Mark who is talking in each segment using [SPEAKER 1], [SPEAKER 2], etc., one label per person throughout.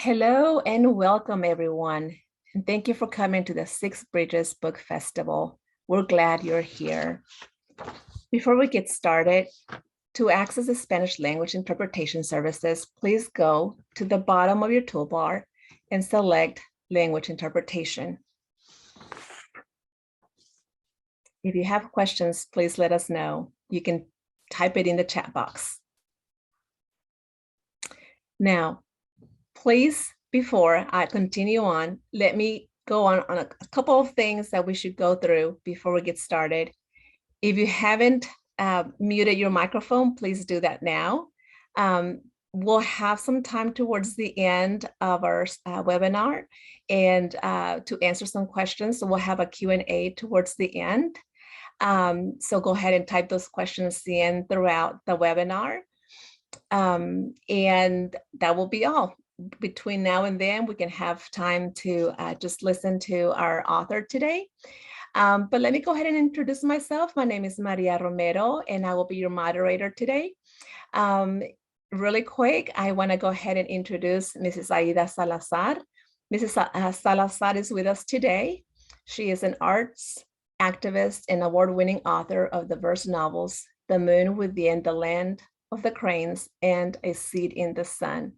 [SPEAKER 1] Hello and welcome, everyone. And thank you for coming to the Six Bridges Book Festival. We're glad you're here. Before we get started, to access the Spanish language interpretation services, please go to the bottom of your toolbar and select Language Interpretation. If you have questions, please let us know. You can type it in the chat box. Now, please, before I continue on, let me go on a couple of things that we should go through before we get started. If you haven't muted your microphone, please do that now. We'll have some time towards the end of our webinar and to answer some questions. So we'll have a Q&A towards the end. So go ahead and type those questions in throughout the webinar. And that will be all. Between now and then, we can have time to just listen to our author today. But let me go ahead and introduce myself. My name is Maria Romero, and I will be your moderator today. Really quick, I want to go ahead and introduce Mrs. Aida Salazar. Mrs. Salazar is with us today. She is an arts activist and award-winning author of the verse novels, The Moon Within the Land of the Cranes and A Seed in the Sun.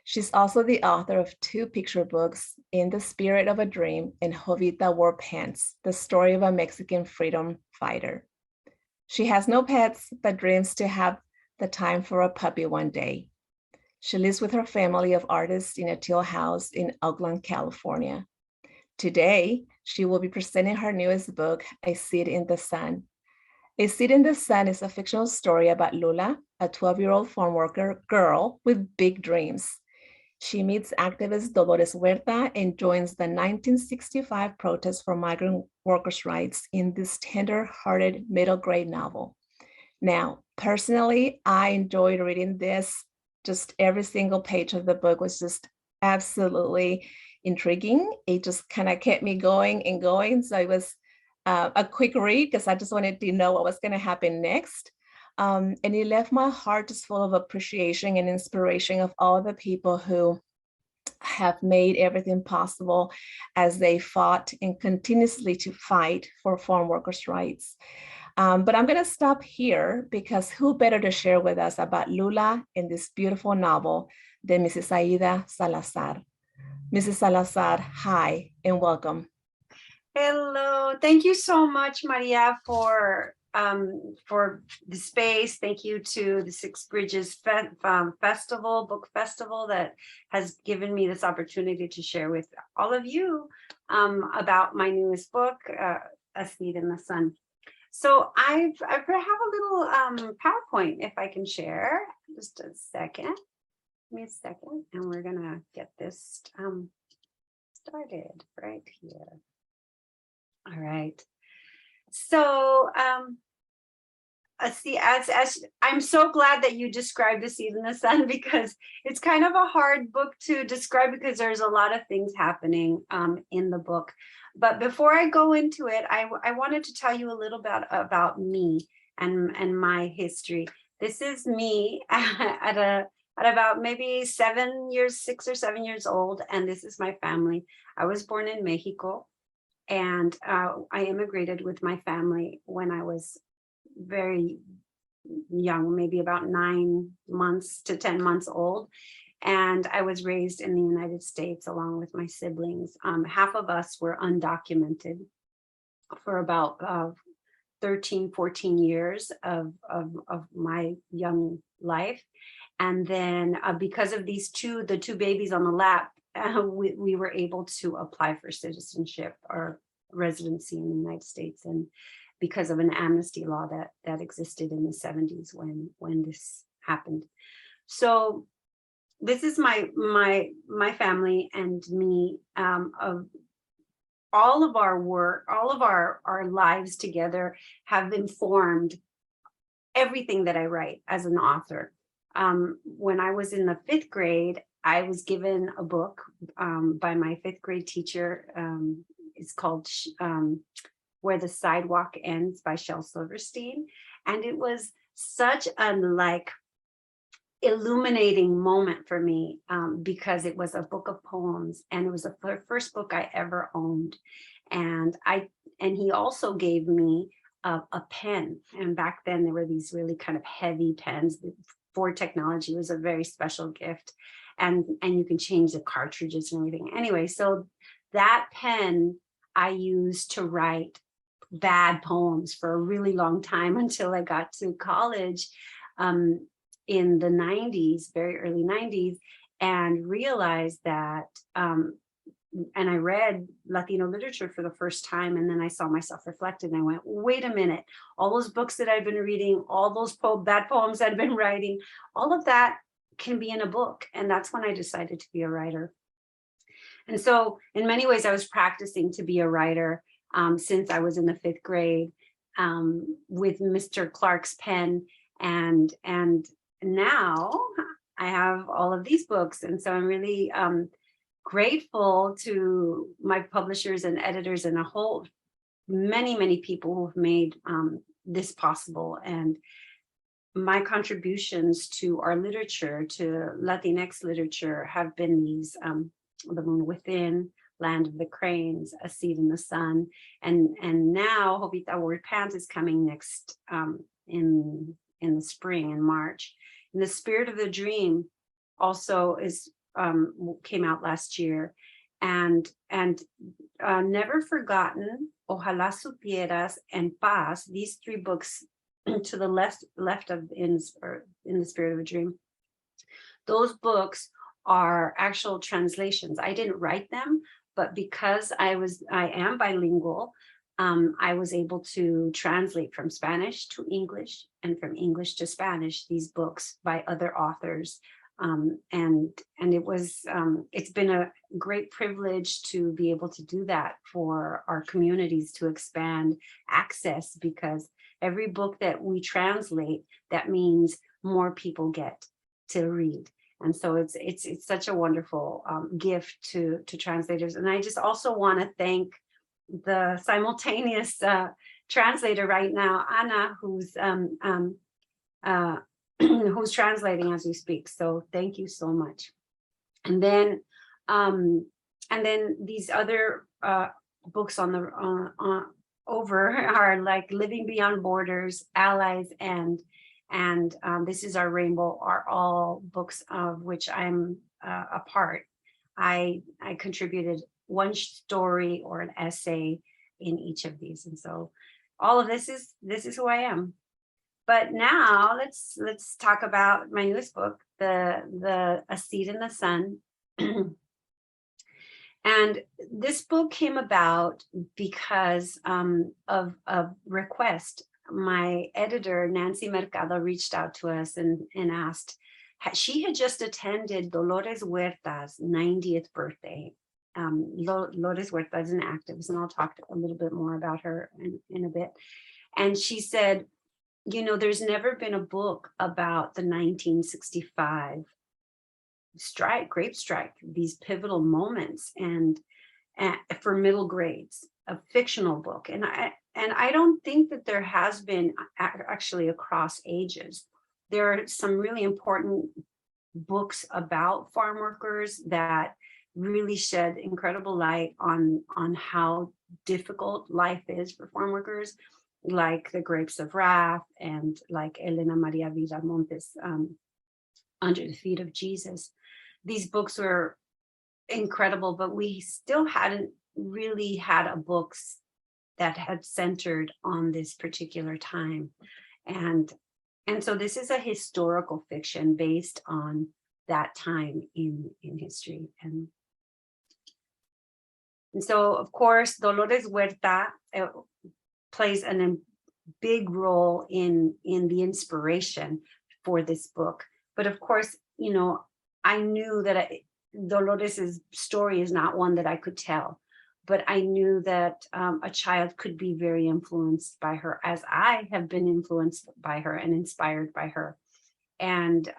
[SPEAKER 1] She's also the author of 2 picture books, In the Spirit of a Dream and Jovita Wore Pants, the story of a Mexican freedom fighter. She has no pets, but dreams to have the time for a puppy one day. She lives with her family of artists in a teal house in Oakland, California. Today, she will be presenting her newest book, A Seed in the Sun. A Seed in the Sun is a fictional story about Lula, a 12-year-old farm worker girl with big dreams. She meets activist Dolores Huerta and joins the 1965 protest for migrant workers' rights in this tender-hearted middle grade novel. Now, personally, I enjoyed reading this. Just every single page of the book was just absolutely intriguing. It just kind of kept me going and going. So it was a quick read because I just wanted to know what was going to happen next. And it left my heart just full of appreciation and inspiration of all the people who have made everything possible as they fought and continuously to fight for farm workers' rights. But I'm going to stop here because who better to share with us about Lula in this beautiful novel than Mrs. Aida Salazar. Mrs. Salazar, hi and welcome.
[SPEAKER 2] Hello, thank you so much, Maria, for the space. Thank you to the Six Bridges Festival, Book Festival, that has given me this opportunity to share with all of you about my newest book, A Seed in the Sun. So I have a little PowerPoint, if I can share. Just a second. Give me a second, and we're gonna get this started right here. All right. So see, as I'm so glad that you described The Seed in the Sun, because it's kind of a hard book to describe because there's a lot of things happening in the book. But before I go into it, I wanted to tell you a little bit about me and my history. This is me at about maybe 6 or 7 years old, and this is my family. I was born in Mexico. And I immigrated with my family when I was very young, maybe about 9 months to 10 months old. And I was raised in the United States along with my siblings. Half of us were undocumented for about 13, 14 years of my young life. And then because of the 2 babies on the lap, we were able to apply for citizenship or residency in the United States, and because of an amnesty law that existed in the 70s when this happened. So this is my family and me. Of all of our work, all of our lives together have informed everything that I write as an author. When I was in the 5th grade, I was given a book by my 5th grade teacher. It's called Where the Sidewalk Ends by Shel Silverstein. And it was such an illuminating moment for me, because it was a book of poems, and it was the first book I ever owned. And he also gave me a pen. And back then there were these really kind of heavy pens. Ford technology was a very special gift, and you can change the cartridges and everything. Anyway, so that pen I used to write bad poems for a really long time until I got to college, in the 90s, very early 90s, and realized that, and I read Latino literature for the first time, and then I saw myself reflected, and I went, wait a minute, all those books that I've been reading, all those bad poems I've been writing, all of that can be in a book. And that's when I decided to be a writer. And so in many ways, I was practicing to be a writer, since I was in the 5th grade, with Mr. Clark's pen. And now I have all of these books. And so I'm really grateful to my publishers and editors and many people who've made this possible. And my contributions to our literature, to Latinx literature, have been these: The Moon Within, Land of the Cranes, A Seed in the Sun, and now Jovita Word Pants is coming next, in the spring, in March. And The Spirit of the Dream also came out last year, and Never Forgotten, Ojalá Supieras, and Paz. These 3 books to the left of in the Spirit of a Dream. Those books are actual translations. I didn't write them, but because I am bilingual, I was able to translate from Spanish to English and from English to Spanish these books by other authors. And it's been a great privilege to be able to do that for our communities, to expand access, because every book that we translate, that means more people get to read. And so it's such a wonderful gift to translators. And I just also want to thank the simultaneous translator right now, Anna, who's who's translating as we speak. So thank you so much. And then these other books on the over are like Living Beyond Borders, Allies, and This Is Our Rainbow, are all books of which I'm a part. I contributed one story or an essay in each of these, and so all of this is who I am. But now let's talk about my newest book, the A Seed in the Sun. And this book came about because of a request. My editor, Nancy Mercado, reached out to us and asked. She had just attended Dolores Huerta's 90th birthday. Dolores Huerta is an activist, and I'll talk a little bit more about her in a bit. And she said, there's never been a book about the 1965 grape strike, these pivotal moments, and for middle grades, a fictional book. And I don't think that there has been actually across ages. There are some really important books about farm workers that really shed incredible light on how difficult life is for farm workers, like The Grapes of Wrath, and like Elena Maria Villamontes, Under the Feet of Jesus. These books were incredible, but we still hadn't really had a books that had centered on this particular time. And so this is a historical fiction based on that time in history. And so, of course, Dolores Huerta plays a big role in the inspiration for this book. But of course, I knew that Dolores's story is not one that I could tell, but I knew that a child could be very influenced by her, as I have been influenced by her and inspired by her. And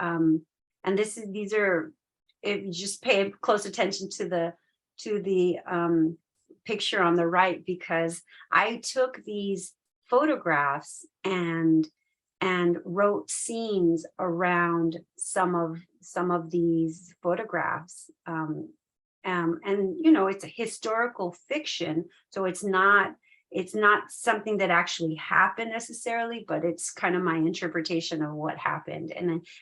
[SPEAKER 2] these are, if you just pay close attention to the picture on the right, because I took these photographs and and wrote scenes around some of these photographs. And you know, it's a historical fiction, so it's not something that actually happened necessarily, but it's kind of my interpretation of what happened.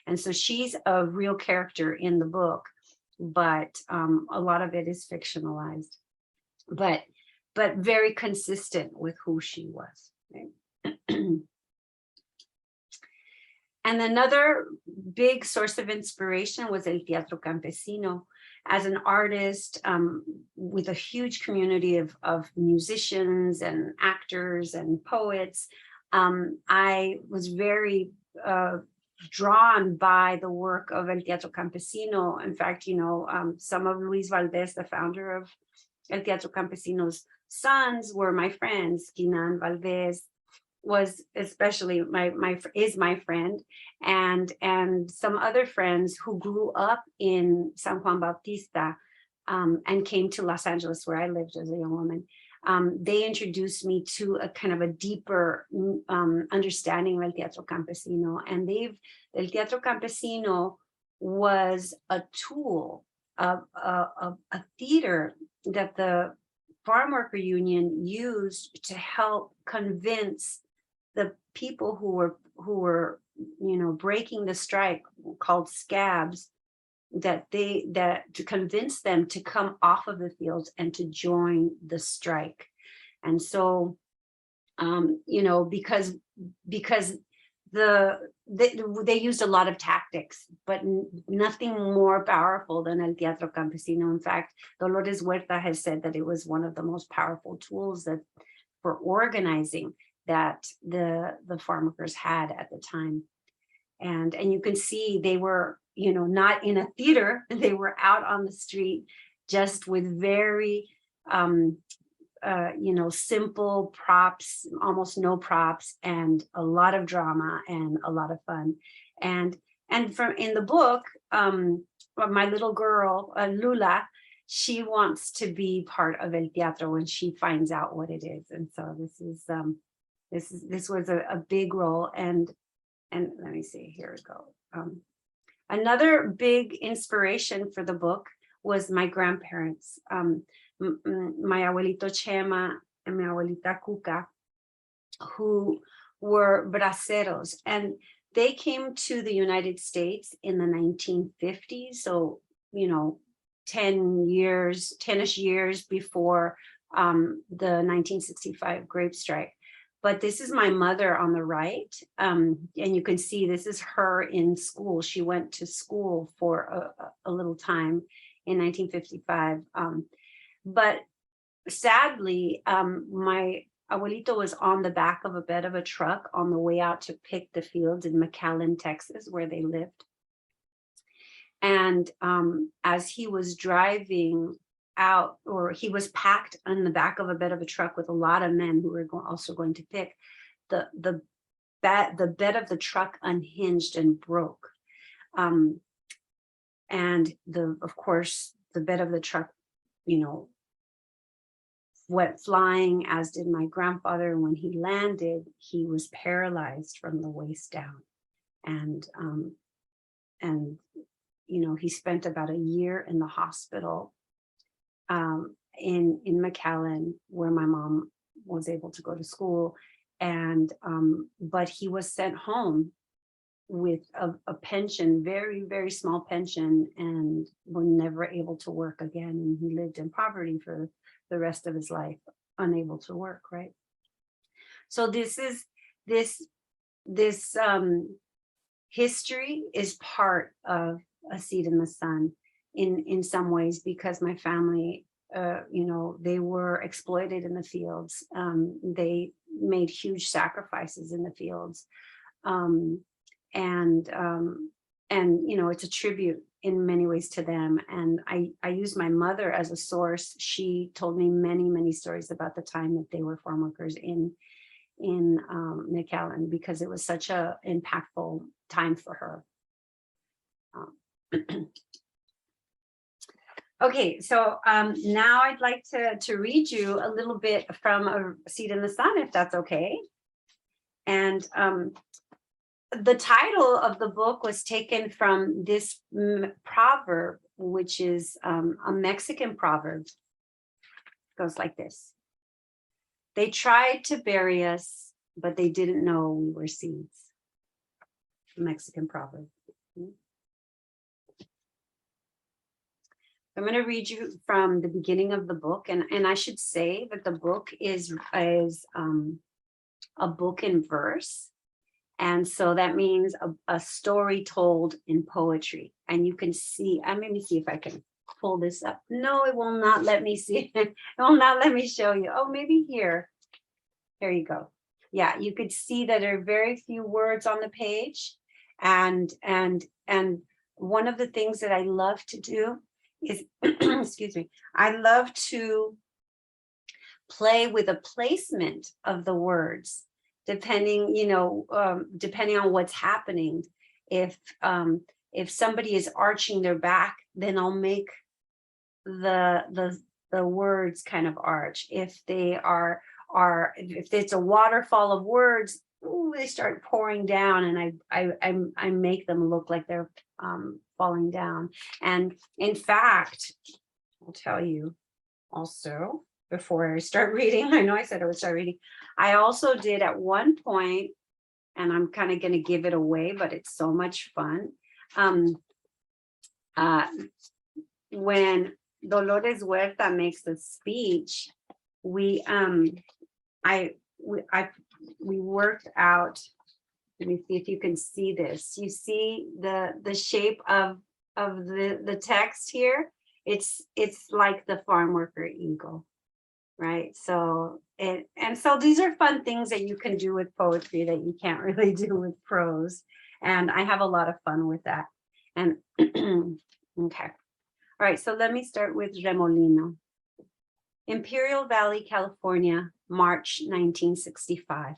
[SPEAKER 2] And so she's a real character in the book, but a lot of it is fictionalized, but very consistent with who she was. Right? And another big source of inspiration was El Teatro Campesino. As an artist with a huge community of musicians and actors and poets, I was very drawn by the work of El Teatro Campesino. In fact, you know, some of Luis Valdez, the founder of El Teatro Campesino's sons, were my friends. Quinan Valdez was especially my friend, and some other friends who grew up in San Juan Bautista and came to Los Angeles, where I lived as a young woman. They introduced me to a kind of a deeper understanding of El Teatro Campesino, and El Teatro Campesino was a tool of a theater that the Farm Worker Union used to help convince the people who were you know, breaking the strike, called scabs, that to convince them to come off of the fields and to join the strike. And so you know, because they used a lot of tactics, but nothing more powerful than El Teatro Campesino. In fact, Dolores Huerta has said that it was one of the most powerful tools that for organizing that the farm workers had at the time. And you can see they were, you know, not in a theater, they were out on the street, just with very you know, simple props, almost no props, and a lot of drama and a lot of fun. And from in the book, my little girl Lula, she wants to be part of El Teatro when she finds out what it is. And so this was a big role. And let me see, here we go. Another big inspiration for the book was my grandparents, my abuelito Chema and my abuelita Cuca, who were braceros, and they came to the United States in the 1950s. So, you know, 10-ish years before the 1965 grape strike. But this is my mother on the right. And you can see this is her in school. She went to school for a little time in 1955. But sadly, my abuelito was on the back of a bed of a truck on the way out to pick the fields in McAllen, Texas, where they lived. And as he was driving out, or he was packed on the back of a bed of a truck with a lot of men who were also going to pick, the bed of the truck unhinged and broke. And of course, the bed of the truck, you know, went flying, as did my grandfather. When he landed, he was paralyzed from the waist down. And you know, he spent about a year in the hospital in McAllen, where my mom was able to go to school. And but he was sent home with a pension, very, very small pension, and was never able to work again. And he lived in poverty for the rest of his life, unable to work, right? So this history is part of A Seed in the Sun in some ways, because my family, you know, they were exploited in the fields. They made huge sacrifices in the fields. And you know, it's a tribute in many ways to them. And I use my mother as a source. She told me many, many stories about the time that they were farm workers in McAllen, because it was such a impactful time for her. Okay, so now I'd like to read you a little bit from A Seed in the Sun, if that's okay. And the title of the book was taken from this proverb, which is a Mexican proverb. It goes like this. They tried to bury us, but they didn't know we were seeds. Mexican proverb. I'm going to read you from the beginning of the book, and I should say that the book is a book in verse, and so that means a story told in poetry. And you can see. Let me see if I can pull this up. No, it will not let me see. It will not let me show you. Oh, maybe here. There you go. Yeah, you could see that there are very few words on the page, and one of the things that I love to do is, excuse me, I love to play with a placement of the words, depending, depending on what's happening. If somebody is arching their back, then I'll make the words kind of arch. If they if it's a waterfall of words, they start pouring down, and I make them look like they're falling down. And in fact, I'll tell you also, before I start reading, I know I said I would start reading, I also did at one point, and I'm kind of going to give it away, but it's so much fun. When Dolores Huerta makes the speech, we worked out. Let me see if you can see this. You see the shape of the text here. It's like the farm worker eagle, right? So so these are fun things that you can do with poetry that you can't really do with prose, and I have a lot of fun with that. And okay, all right. So let me start with Remolino. Imperial Valley, California, March 1965.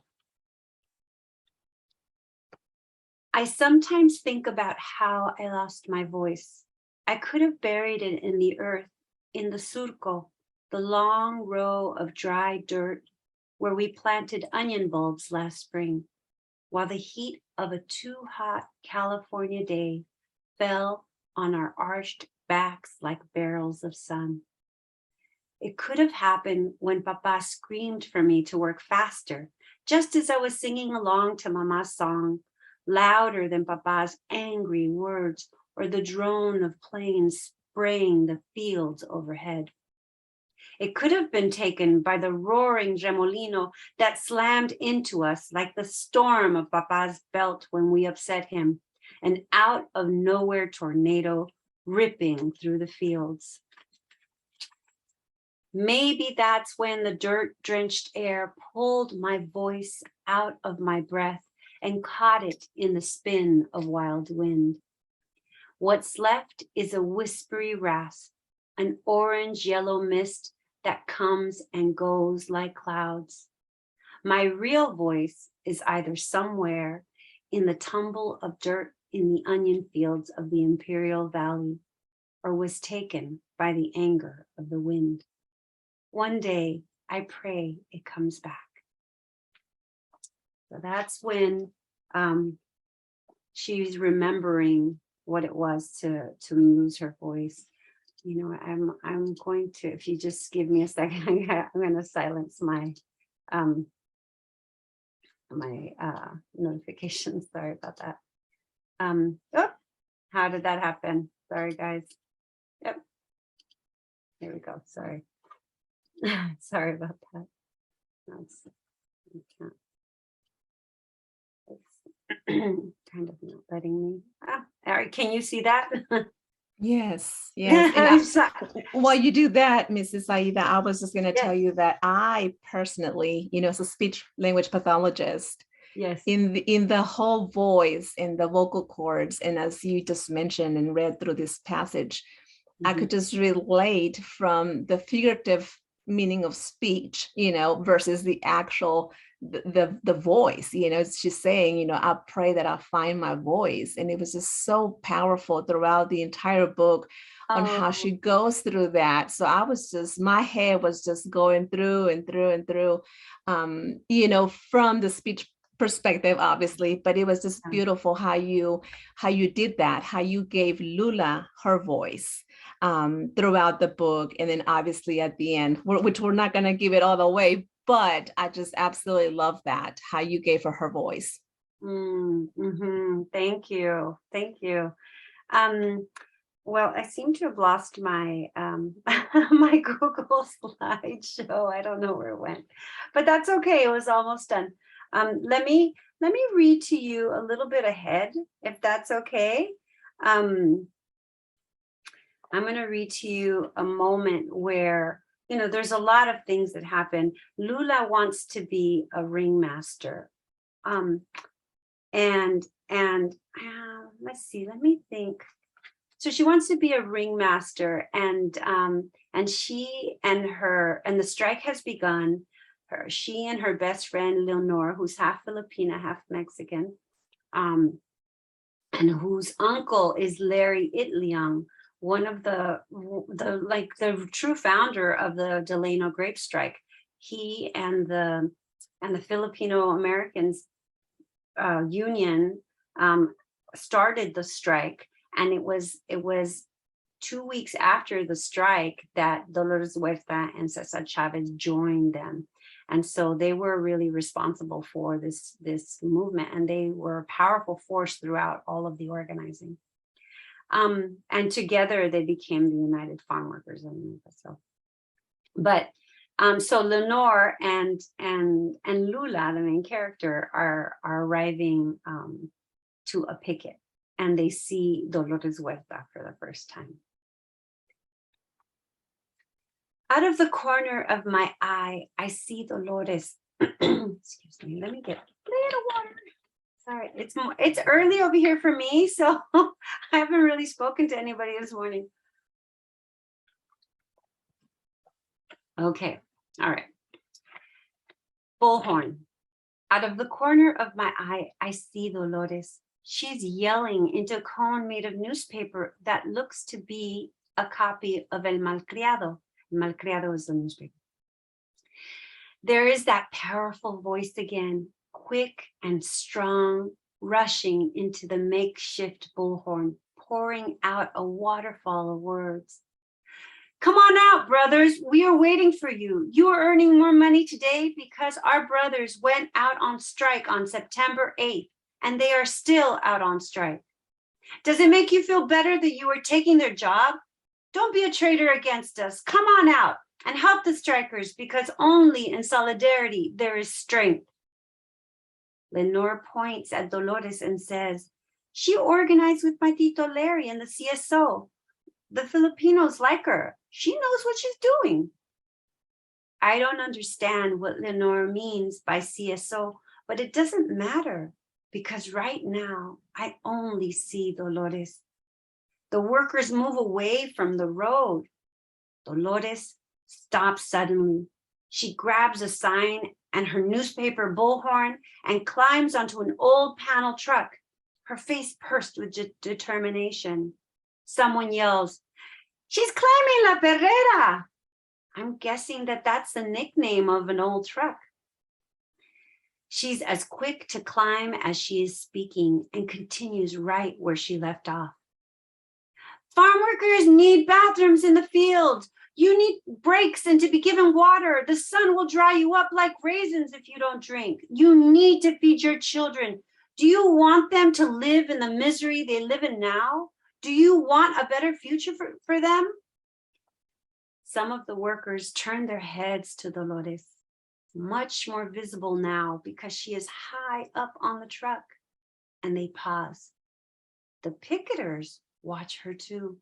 [SPEAKER 2] I sometimes think about how I lost my voice. I could have buried it in the earth, in the surco, the long row of dry dirt where we planted onion bulbs last spring, while the heat of a too hot California day fell on our arched backs like barrels of sun. It could have happened when Papa screamed for me to work faster, just as I was singing along to Mama's song, louder than Papa's angry words or the drone of planes spraying the fields overhead. It could have been taken by the roaring remolino that slammed into us like the storm of Papa's belt when we upset him, an out of nowhere tornado ripping through the fields. Maybe that's when the dirt-drenched air pulled my voice out of my breath and caught it in the spin of wild wind. What's left is a whispery rasp, an orange-yellow mist that comes and goes like clouds. My real voice is either somewhere in the tumble of dirt in the onion fields of the Imperial Valley, or was taken by the anger of the wind. One day, I pray it comes back. So that's when she's remembering what it was to lose her voice. You know, I'm going to, if you just give me a second, I'm going to silence my notifications. Sorry about that. Oh, how did that happen? Sorry, guys. Yep. There we go. Sorry. Sorry about that. It's kind of not letting me. All right, can you see that?
[SPEAKER 1] Yes, yes. And while you do that, Mrs. Aida, I was just going to tell you that I personally, as a speech language pathologist,
[SPEAKER 2] yes,
[SPEAKER 1] in the whole voice, in the vocal cords, and as you just mentioned and read through this passage, I could just relate from the figurative meaning of speech, versus the actual the voice. It's just saying, I pray that I find my voice. And it was just so powerful throughout the entire book on how she goes through that. So I was just, my head was just going through and through and through, from the speech perspective, obviously, but it was just
[SPEAKER 2] Yeah.
[SPEAKER 1] beautiful how you did that, how you gave Lula her voice throughout the book, and then obviously at the end, which we're not going to give it all the way, but I just absolutely love that, how you gave her voice.
[SPEAKER 2] Thank you. Thank you. Well, I seem to have lost my my Google slideshow. I don't know where it went, but that's okay. It was almost done. Let me read to you a little bit ahead, if that's okay. I'm going to read to you a moment where, there's a lot of things that happen. Lula wants to be a ringmaster. Let's see, let me think. So she wants to be a ringmaster, and she and the strike has begun. She and her best friend Leonor, who's half Filipina, half Mexican, and whose uncle is Larry Itliang, one of the true founder of the Delano grape strike. He and the Filipino Americans union started the strike, and it was 2 weeks after the strike that Dolores Huerta and Cesar Chavez joined them. And so they were really responsible for this movement, and they were a powerful force throughout all of the organizing. And together they became the United Farm Workers of America. So Lenore and Lula, the main character, are arriving to a picket, and they see Dolores Huerta for the first time. Out of the corner of my eye, I see Dolores. Excuse me, let me get a little water. Sorry, it's early over here for me, so I haven't really spoken to anybody this morning. Okay, all right. Bullhorn. Out of the corner of my eye, I see Dolores. She's yelling into a cone made of newspaper that looks to be a copy of El Malcriado. El Malcriado is the newspaper. There is that powerful voice again, quick and strong, rushing into the makeshift bullhorn, pouring out a waterfall of words. Come on out, brothers. We are waiting for you. You are earning more money today because our brothers went out on strike on September 8th, and they are still out on strike. Does it make you feel better that you are taking their job? Don't be a traitor against us. Come on out and help the strikers, because only in solidarity there is strength. Lenore points at Dolores and says, she organized with my Tito Larry and the CSO. The Filipinos like her. She knows what she's doing. I don't understand what Lenore means by CSO, but it doesn't matter, because right now I only see Dolores. The workers move away from the road. Dolores stops suddenly. She grabs a sign and her newspaper bullhorn and climbs onto an old panel truck, her face pursed with determination. Someone yells, she's claiming La Perrera. I'm guessing that that's the nickname of an old truck. She's as quick to climb as she is speaking and continues right where she left off. Farm workers need bathrooms in the field. You need breaks and to be given water. The sun will dry you up like raisins if you don't drink. You need to feed your children. Do you want them to live in the misery they live in now? Do you want a better future for them? Some of the workers turn their heads to Dolores, much more visible now because she is high up on the truck, and they pause. The picketers watch her too.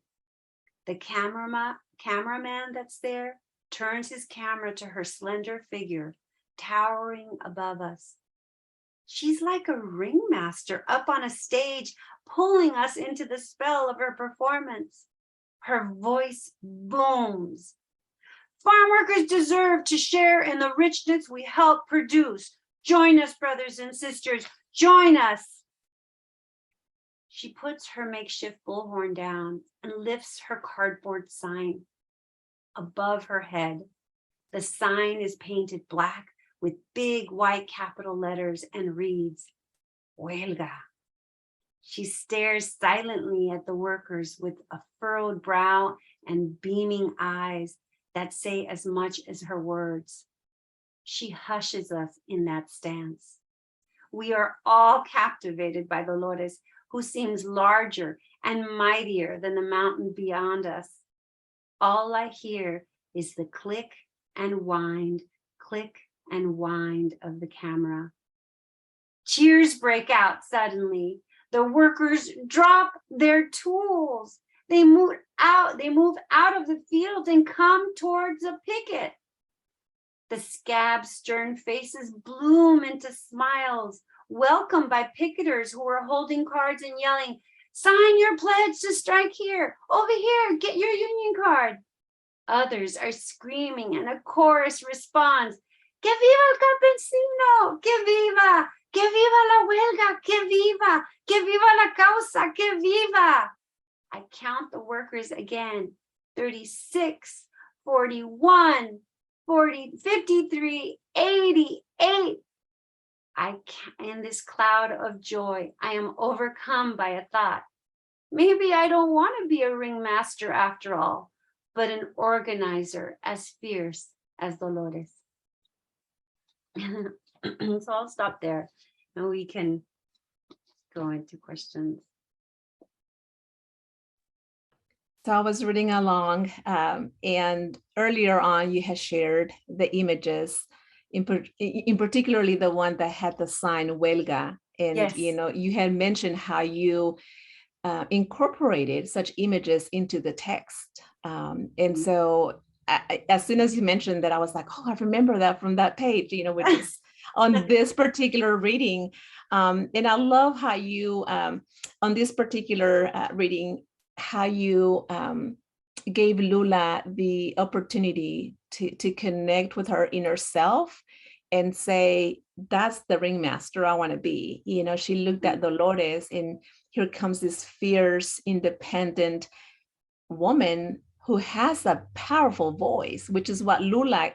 [SPEAKER 2] The cameraman that's there turns his camera to her slender figure, towering above us. She's like a ringmaster up on a stage, pulling us into the spell of her performance. Her voice booms. Farm workers deserve to share in the richness we help produce. Join us, brothers and sisters. Join us. She puts her makeshift bullhorn down and lifts her cardboard sign above her head. The sign is painted black with big white capital letters and reads, Huelga. She stares silently at the workers with a furrowed brow and beaming eyes that say as much as her words. She hushes us in that stance. We are all captivated by Dolores, who seems larger and mightier than the mountain beyond us. All I hear is the click and wind of the camera. Cheers break out suddenly. The workers drop their tools. They move out of the field and come towards a picket. The scab's stern faces bloom into smiles, welcomed by picketers who are holding cards and yelling, sign your pledge to strike here, over here, get your union card. Others are screaming and a chorus responds, que viva el campesino, que viva la huelga, que viva la causa, que viva. I count the workers again, 36, 41, 40, 53, 88. In this cloud of joy, I am overcome by a thought. Maybe I don't want to be a ringmaster after all, but an organizer as fierce as Dolores. So I'll stop there and we can go into questions.
[SPEAKER 1] So I was reading along, and earlier on you had shared the images, in particularly the one that had the sign Huelga. And
[SPEAKER 2] yes.
[SPEAKER 1] You had mentioned how you incorporated such images into the text. And so as soon as you mentioned that, I was like, oh, I remember that from that page, which is on this particular reading. And I love how you, on this particular reading, how you gave Lula the opportunity to connect with her inner self and say, that's the ringmaster I want to be. She looked at Dolores, and here comes this fierce, independent woman who has a powerful voice, which is what Lula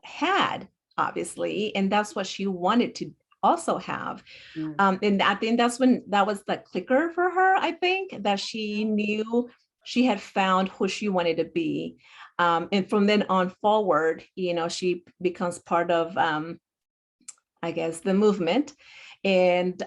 [SPEAKER 1] had, obviously, and that's what she wanted to also have. And I think that was the clicker for her. I think that she knew she had found who she wanted to be. And from then on forward, she becomes part of, I guess, the movement. And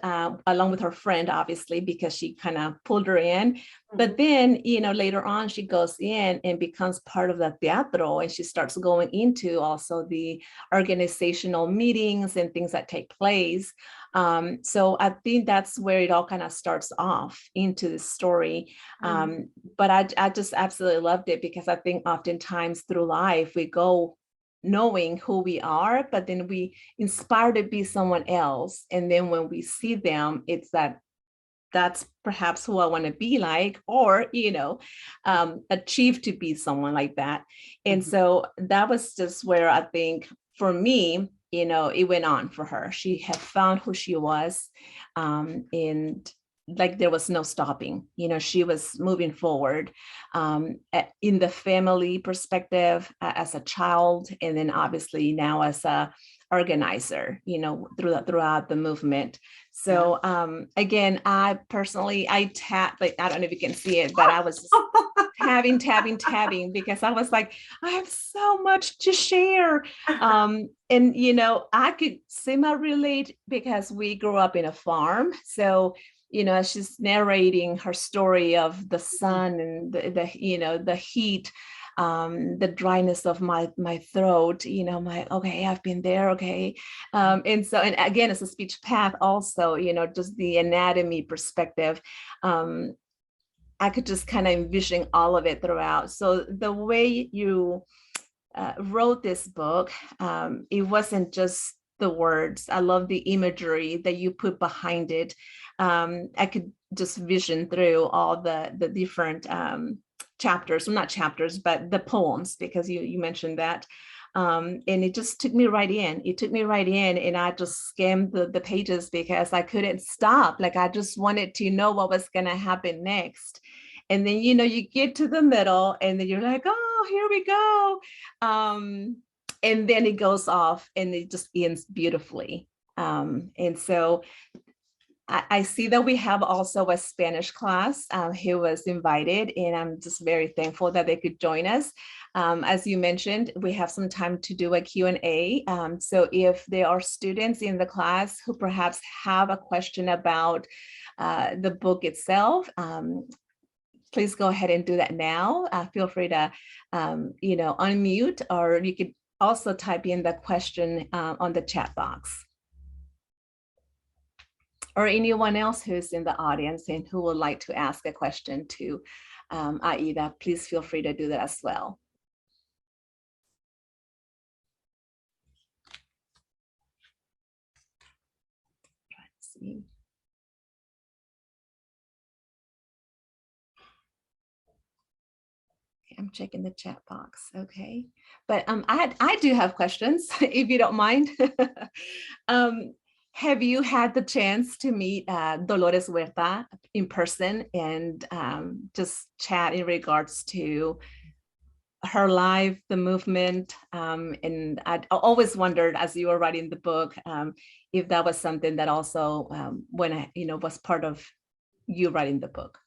[SPEAKER 1] along with her friend, obviously, because she kind of pulled her in. But then, later on, she goes in and becomes part of the teatro, and she starts going into also the organizational meetings and things that take place. So I think that's where it all kind of starts off into the story. But I just absolutely loved it, because I think oftentimes through life, we go knowing who we are, but then we inspire to be someone else. And then when we see them, it's that's perhaps who I want to be like, or, achieve to be someone like that. And so that was just where I think for me, it went on for her. She had found who she was, and like there was no stopping. She was moving forward in the family perspective as a child, and then obviously now as a organizer, throughout the movement. So again, I personally, tapped, like, I don't know if you can see it, but I was just tabbing, because I was like, I have so much to share. And, I could semi-relate because we grew up in a farm. So, as she's narrating her story of the sun and the heat, the dryness of my throat, okay, I've been there, okay. And so, and again, it's a speech path also, just the anatomy perspective. I could just kind of envision all of it throughout. So the way you wrote this book, it wasn't just the words. I love the imagery that you put behind it. I could just vision through all the different chapters, well, not chapters, but the poems, because you mentioned that. And it just took me right in. It took me right in, and I just skimmed the pages because I couldn't stop. Like, I just wanted to know what was going to happen next. And then, you get to the middle, and then you're like, oh, here we go. and then it goes off and it just ends beautifully. And so I see that we have also a Spanish class who was invited, and I'm just very thankful that they could join us. As you mentioned, we have some time to do a Q&A. So if there are students in the class who perhaps have a question about the book itself, please go ahead and do that now. Feel free to, unmute, or you could also type in the question on the chat box. Or anyone else who's in the audience and who would like to ask a question to Aida, please feel free to do that as well. Let's see. I'm checking the chat box. Okay, but I do have questions if you don't mind. Have you had the chance to meet Dolores Huerta in person and just chat in regards to her life, the movement? And I always wondered, as you were writing the book, if that was something that also was part of you writing the book.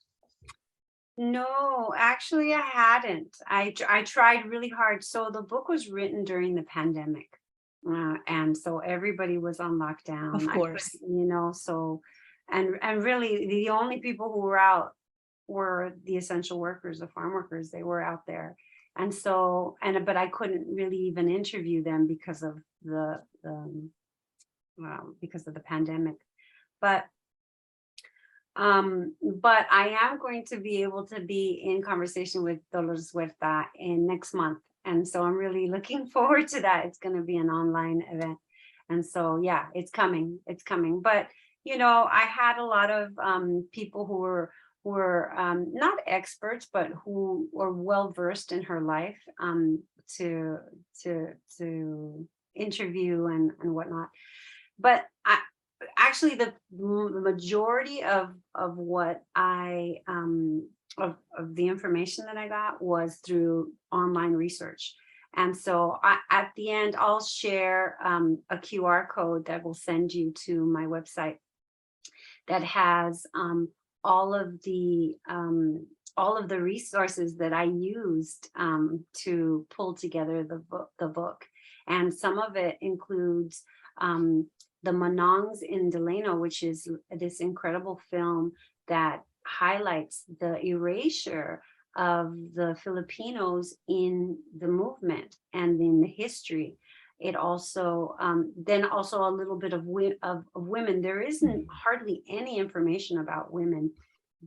[SPEAKER 2] No, actually, I hadn't. I tried really hard. So the book was written during the pandemic. And so everybody was on lockdown.
[SPEAKER 1] Of course.
[SPEAKER 2] And really the only people who were out were the essential workers, the farm workers. They were out there. And so, but I couldn't really even interview them because of the pandemic. But I am going to be able to be in conversation with Dolores Huerta in next month. And so I'm really looking forward to that. It's going to be an online event. And so, yeah, it's coming. But, I had a lot of people who were not experts, but who were well-versed in her life to interview and whatnot. But actually, the majority of what I of the information that I got was through online research. And so at the end, I'll share a QR code that will send you to my website that has all of the resources that I used to pull together the book. And some of it includes the Manongs in Delano, which is this incredible film that highlights the erasure of the Filipinos in the movement and in the history. It also then also a little bit of women. There isn't hardly any information about women,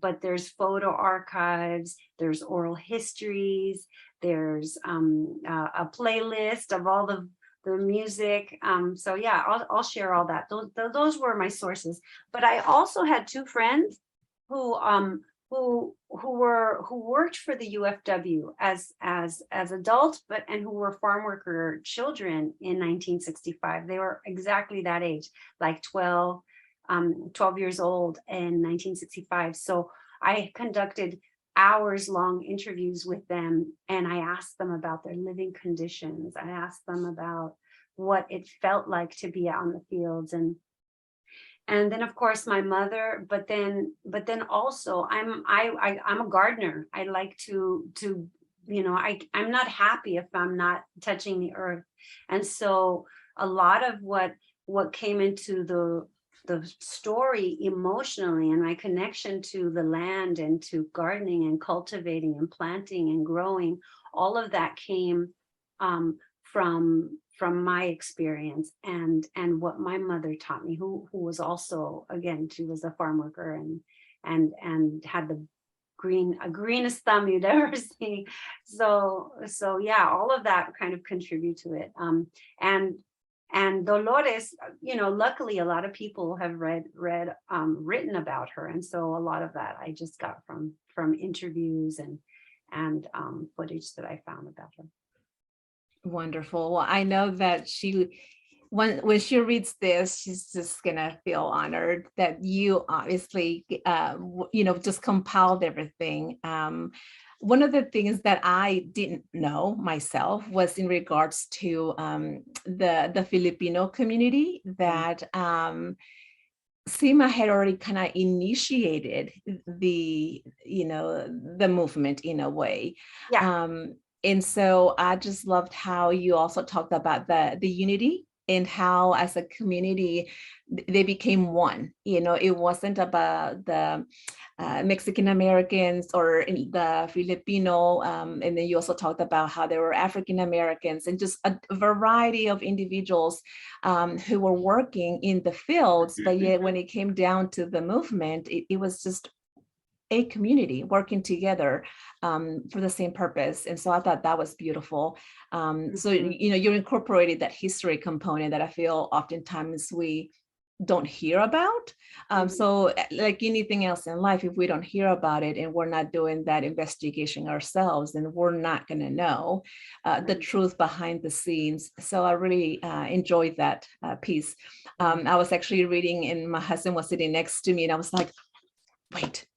[SPEAKER 2] but there's photo archives, there's oral histories, there's a playlist of all the music. So yeah, I'll share all that. Those were my sources. But I also had two friends who worked for the UFW as adults, and who were farm worker children in 1965. They were exactly that age, like 12 years old in 1965. So I conducted hours-long interviews with them, and I asked them about their living conditions. I asked them about what it felt like to be out in the fields, and then of course my mother. But then also I'm a gardener. I like to I'm not happy if I'm not touching the earth, and so a lot of what came into the story emotionally, and my connection to the land and to gardening and cultivating and planting and growing, all of that came from my experience and what my mother taught me, who was also, again, she was a farm worker and had the greenest thumb you'd ever see. So yeah, all of that kind of contribute to it. And Dolores, luckily a lot of people have written about her, and so a lot of that I just got from interviews and footage that I found about her.
[SPEAKER 1] Wonderful. Well, I know that when she reads this, she's just gonna feel honored that you obviously just compiled everything. one of the things that I didn't know myself was in regards to the Filipino community that SEMA had already kind of initiated the movement in a way.
[SPEAKER 2] Yeah.
[SPEAKER 1] And so I just loved how you also talked about the unity and how as a community they became one. It wasn't about the Mexican Americans or the Filipino, and then you also talked about how there were African Americans and just a variety of individuals who were working in the fields, but yet when it came down to the movement, it was just a community working together for the same purpose. And so I thought that was beautiful. So, you incorporated that history component that I feel oftentimes we don't hear about. So like anything else in life, if we don't hear about it and we're not doing that investigation ourselves, then we're not going to know the truth behind the scenes. So I really enjoyed that piece. I was actually reading and my husband was sitting next to me and I was like, wait,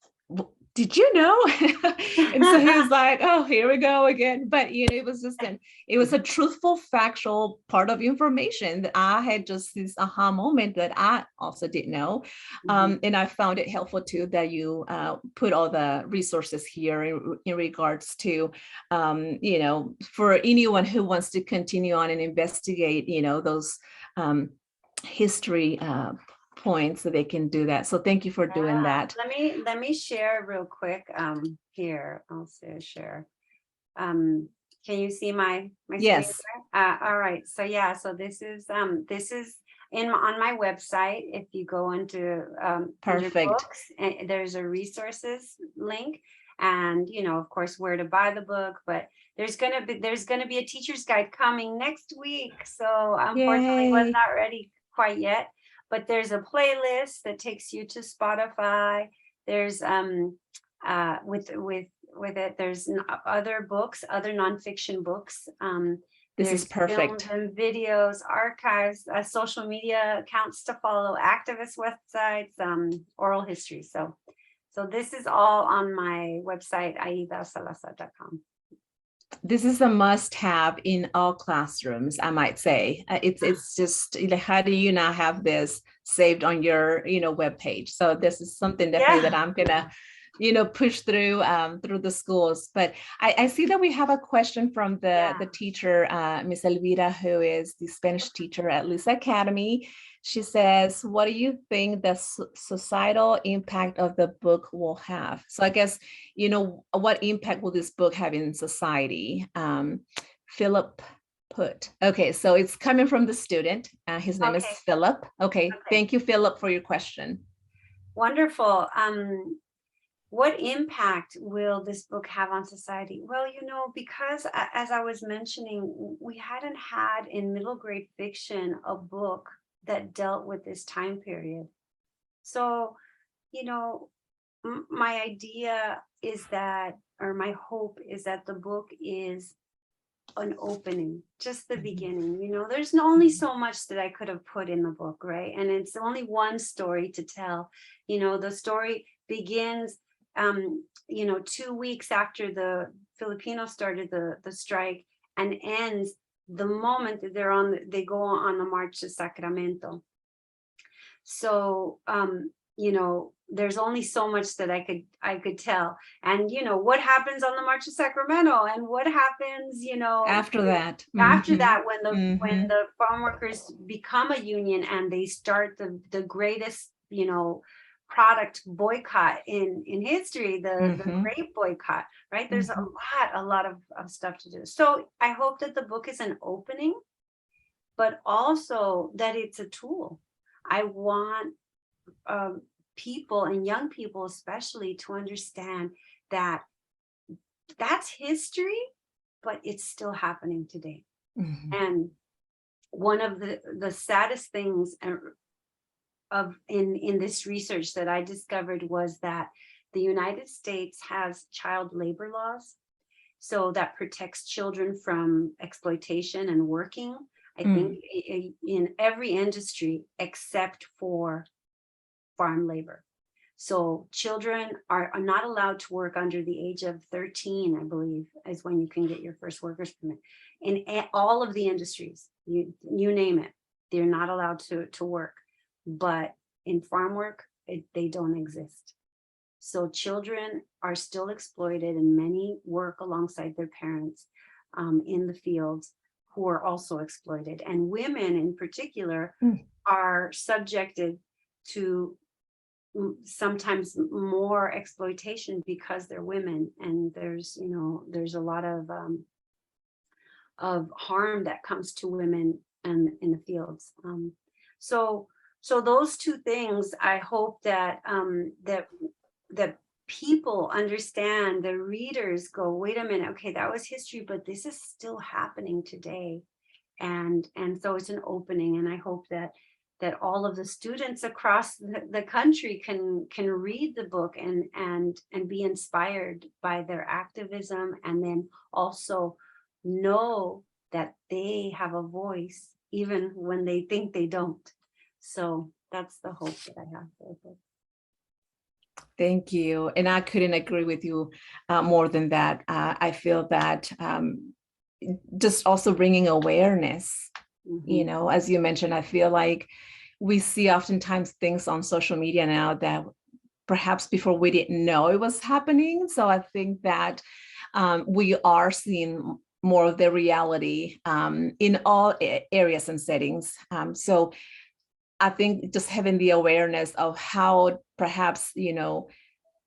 [SPEAKER 1] did you know? And so he was like, oh, here we go again. But it was just it was a truthful, factual part of information that I had just this aha moment that I also didn't know. And I found it helpful too that you put all the resources here in regards to, for anyone who wants to continue on and investigate, those history points so they can do that. So thank you for doing that.
[SPEAKER 2] Let me share real quick. Here I'll share. Can you see my
[SPEAKER 1] yes
[SPEAKER 2] screen? All right. So yeah. So this is on my website. If you go into
[SPEAKER 1] perfect
[SPEAKER 2] under books, and there's a resources link, and of course where to buy the book. But there's gonna be a teacher's guide coming next week. So unfortunately, was not ready quite yet. But there's a playlist that takes you to Spotify. There's with it, there's other books, other nonfiction books.
[SPEAKER 1] This is perfect.
[SPEAKER 2] Films and videos, archives, social media accounts to follow, activist websites, oral history. So this is all on my website, aidasalazar.com.
[SPEAKER 1] This is a must-have in all classrooms, I might say. It's just, how do you not have this saved on your, webpage? So this is something definitely that I'm gonna, push through the schools. But I see that we have a question from the teacher, Miss Elvira, who is the Spanish teacher at Lisa Academy. She says, what do you think the societal impact of the book will have? So I guess, what impact will this book have in society? Philip put, okay, so it's coming from the student. His name is Philip. Okay, thank you, Philip, for your question.
[SPEAKER 2] Wonderful. What impact will this book have on society? Well, because as I was mentioning, we hadn't had in middle grade fiction a book that dealt with this time period. So, my idea is that, or my hope is that the book is an opening, just the beginning. There's only so much that I could have put in the book, right? And it's only one story to tell. The story begins 2 weeks after the Filipinos started the strike and ends the moment that they go on the march to Sacramento. So there's only so much that I could tell. And what happens on the march to Sacramento, and what happens
[SPEAKER 1] after that
[SPEAKER 2] when the farm workers become a union and they start the greatest product boycott in history, the grape boycott, right? There's a lot of stuff to do. So I hope that the book is an opening, but also that it's a tool. I want people, and young people especially, to understand that that's history, but it's still happening today. And one of the saddest things in this research that I discovered was that the United States has child labor laws, so that protects children from exploitation and working, I think, in every industry except for farm labor. So children are not allowed to work under the age of 13, I believe, is when you can get your first worker's permit. In all of the industries, you name it, they're not allowed to work. But in farm work, they don't exist. So children are still exploited, and many work alongside their parents in the fields, who are also exploited. And women in particular are subjected to sometimes more exploitation because they're women, and there's a lot of harm that comes to women and in the fields. So those two things, I hope that that people understand, the readers go, wait a minute, okay, that was history, but this is still happening today. And so it's an opening, and I hope that all of the students across the country can read the book and be inspired by their activism, and then also know that they have a voice even when they think they don't. So that's the hope that I have for the book.
[SPEAKER 1] Thank you. And I couldn't agree with you more than that. I feel that just also bringing awareness, as you mentioned, I feel like we see oftentimes things on social media now that perhaps before we didn't know it was happening. So I think that we are seeing more of the reality in all areas and settings. So I think just having the awareness of how perhaps,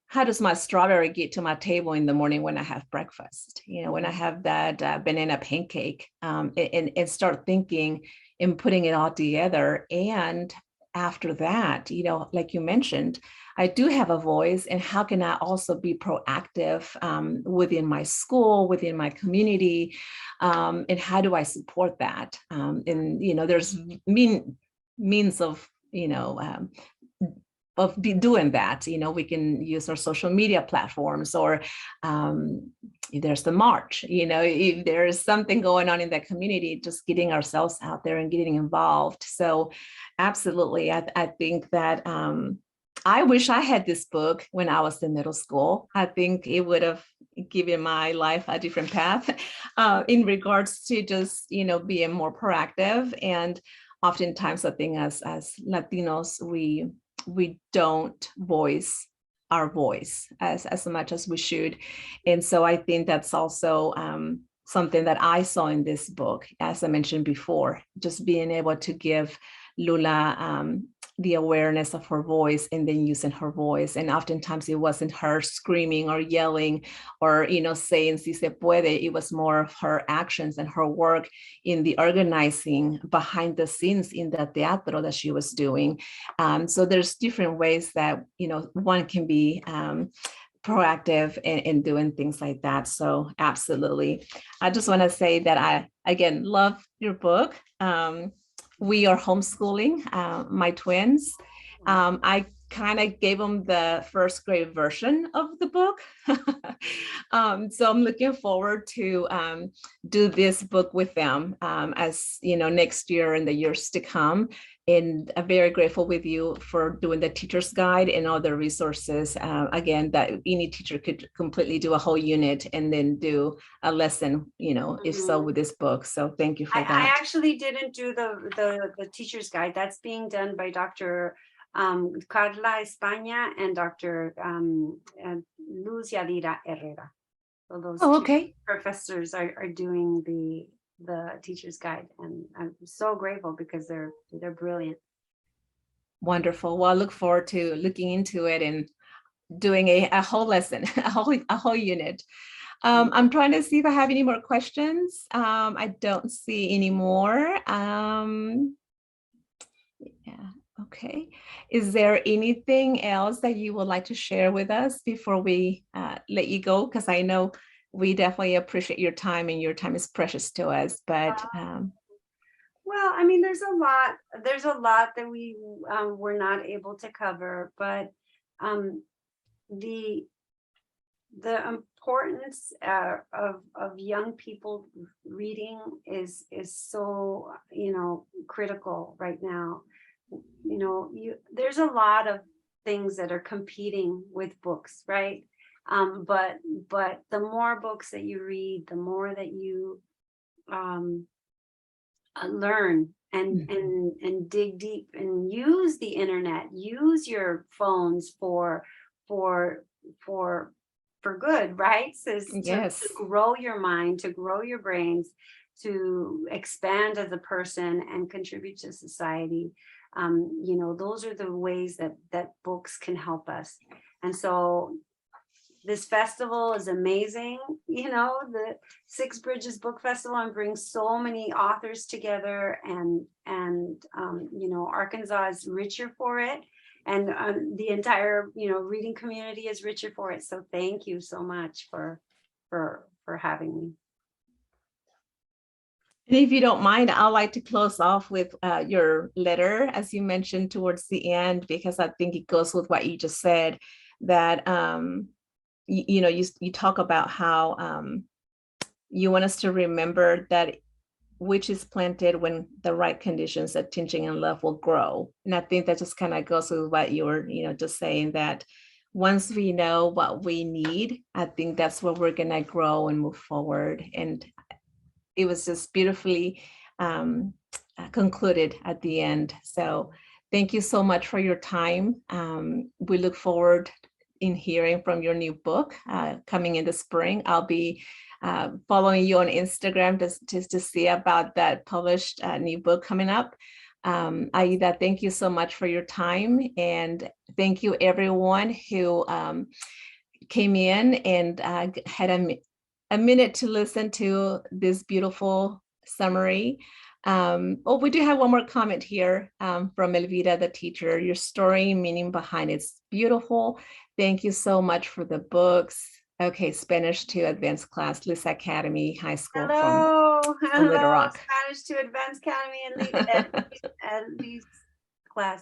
[SPEAKER 1] how does my strawberry get to my table in the morning when I have breakfast? When I have that banana pancake, and start thinking and putting it all together. And after that, like you mentioned, I do have a voice, and how can I also be proactive within my school, within my community, and how do I support that? And there's means of doing that. We can use our social media platforms, or there's the march. If there's something going on in that community, just getting ourselves out there and getting involved. So absolutely, I think that I wish I had this book when I was in middle school. I think it would have given my life a different path in regards to just being more proactive. And oftentimes I think as Latinos, we don't voice our voice as much as we should. And so I think that's also something that I saw in this book, as I mentioned before, just being able to give Lula the awareness of her voice, and then using her voice. And oftentimes it wasn't her screaming or yelling or, saying si se puede. It was more of her actions and her work in the organizing behind the scenes in the teatro that she was doing. So there's different ways that, one can be proactive in doing things like that. So absolutely. I just want to say that I, again, love your book. We are homeschooling my twins. I kind of gave them the first grade version of the book. So I'm looking forward to do this book with them as next year and the years to come. And I'm very grateful with you for doing the teacher's guide and all the resources. Again, that any teacher could completely do a whole unit and then do a lesson, if so, with this book. So thank you for that.
[SPEAKER 2] I actually didn't do the teacher's guide. That's being done by Dr. Carla España and Dr. Luz Yadira Herrera. So those
[SPEAKER 1] okay.
[SPEAKER 2] professors are doing the teacher's guide, and I'm so grateful because they're brilliant.
[SPEAKER 1] Wonderful. Well, I look forward to looking into it and doing a whole lesson, a whole unit. I'm trying to see if I have any more questions. I don't see any more. Yeah. Okay. Is there anything else that you would like to share with us before we let you go? Because I know we definitely appreciate your time, and your time is precious to us. But
[SPEAKER 2] well, I mean, there's a lot that we were not able to cover, but the importance of young people reading is so critical right now. There's a lot of things that are competing with books, right? But the more books that you read, the more that you um, learn and dig deep and use the internet, use your phones for for for good, right? So to
[SPEAKER 1] Yes.
[SPEAKER 2] grow your mind, to grow your brains, to expand as a person and contribute to society. Those are the ways that books can help us. And so this festival is amazing. The Six Bridges Book Festival, and brings so many authors together, and Arkansas is richer for it, and the entire reading community is richer for it. So thank you so much for having me.
[SPEAKER 1] And if you don't mind, I'd like to close off with your letter, as you mentioned towards the end, because I think it goes with what you just said, that you talk about how you want us to remember that which is planted when the right conditions of teaching and love will grow. And I think that just kind of goes with what you were, just saying, that once we know what we need, I think that's where we're going to grow and move forward. And it was just beautifully concluded at the end. So thank you so much for your time. We look forward in hearing from your new book coming in the spring. I'll be following you on Instagram just to see about that published new book coming up. Aida, thank you so much for your time, and thank you everyone who came in and had a minute to listen to this beautiful summary. We do have one more comment here from Elvira, the teacher. Your story, meaning behind it's beautiful. Thank you so much for the books. Okay, Spanish to advanced class, Lisa Academy High School
[SPEAKER 2] Hello,
[SPEAKER 1] from Little Rock.
[SPEAKER 2] Spanish to Advanced Academy and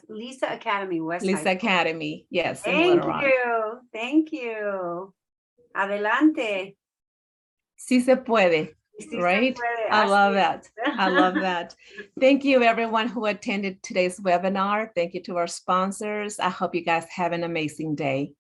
[SPEAKER 2] Lisa Academy, West
[SPEAKER 1] Lisa
[SPEAKER 2] High School.
[SPEAKER 1] Academy, yes, in Little Rock.
[SPEAKER 2] Thank you. Adelante.
[SPEAKER 1] Sí se puede. Right? I love that. I love that. Thank you everyone who attended today's webinar. Thank you to our sponsors. I hope you guys have an amazing day.